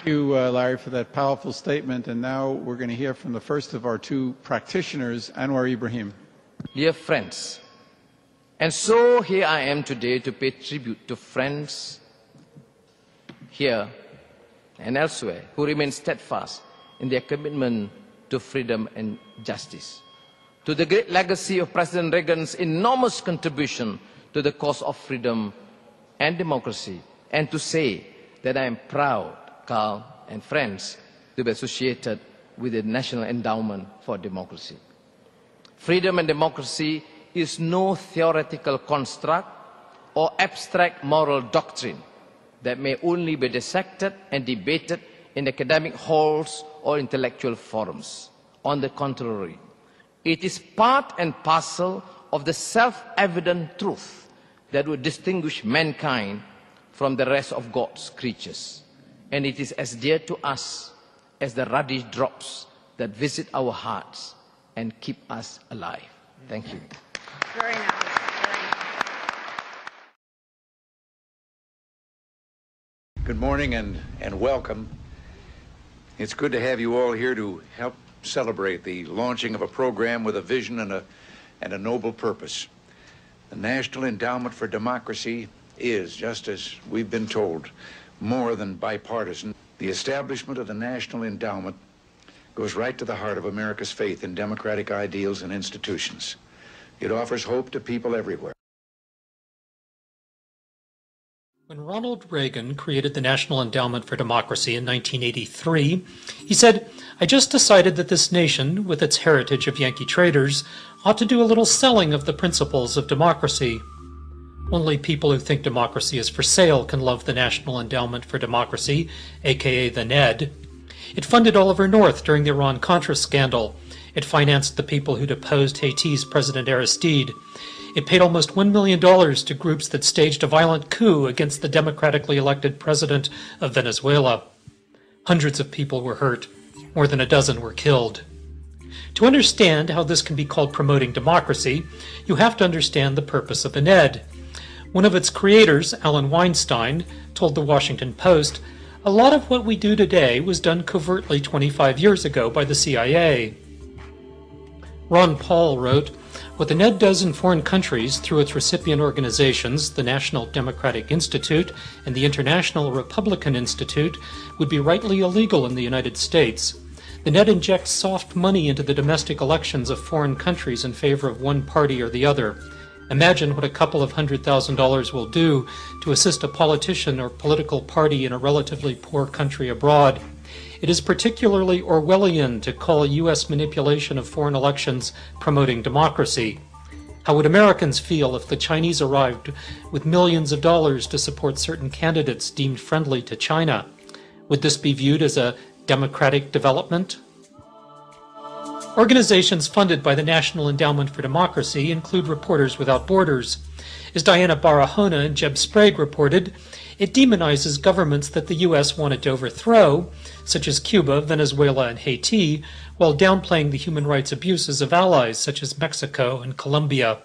Thank you, Larry, for that powerful statement. And now we're going to hear from the first of our two practitioners, Anwar Ibrahim. Dear friends, and so here I am today to pay tribute to friends here and elsewhere who remain steadfast in their commitment to freedom and justice, to the great legacy of President Reagan's enormous contribution to the cause of freedom and democracy, and to say that I am proud, Carl and friends, to be associated with the National Endowment for Democracy. Freedom and democracy is no theoretical construct or abstract moral doctrine that may only be dissected and debated in academic halls or intellectual forums. On the contrary, it is part and parcel of the self-evident truth that would distinguish mankind from the rest of God's creatures. And it is as dear to us as the ruddy drops that visit our hearts and keep us alive. Thank you. Very nice. Very nice. Good morning and welcome. It's good to have you all here to help celebrate the launching of a program with a vision and a noble purpose. The National Endowment for Democracy is, just as we've been told, more than bipartisan. The establishment of the National Endowment goes right to the heart of America's faith in democratic ideals and institutions. It offers hope to people everywhere. When Ronald Reagan created the National Endowment for Democracy in 1983, he said, "I just decided that this nation, with its heritage of Yankee traders, ought to do a little selling of the principles of democracy. Only people who think democracy is for sale can love the National Endowment for Democracy, aka the NED. It funded Oliver North during the Iran-Contra scandal. It financed the people who deposed Haiti's President Aristide. It paid almost $1 million to groups that staged a violent coup against the democratically elected president of Venezuela. Hundreds of people were hurt. More than a dozen were killed. To understand how this can be called promoting democracy, you have to understand the purpose of the NED. One of its creators, Alan Weinstein, told the Washington Post, "A lot of what we do today was done covertly 25 years ago by the CIA." Ron Paul wrote, "What the NED does in foreign countries through its recipient organizations, the National Democratic Institute and the International Republican Institute, would be rightly illegal in the United States. The NED injects soft money into the domestic elections of foreign countries in favor of one party or the other. Imagine what a couple of $100,000 will do to assist a politician or political party in a relatively poor country abroad. It is particularly Orwellian to call U.S. manipulation of foreign elections promoting democracy. How would Americans feel if the Chinese arrived with millions of dollars to support certain candidates deemed friendly to China? Would this be viewed as a democratic development?" Organizations funded by the National Endowment for Democracy include Reporters Without Borders. As Diana Barahona and Jeb Sprague reported, it demonizes governments that the U.S. wanted to overthrow, such as Cuba, Venezuela, and Haiti, while downplaying the human rights abuses of allies such as Mexico and Colombia.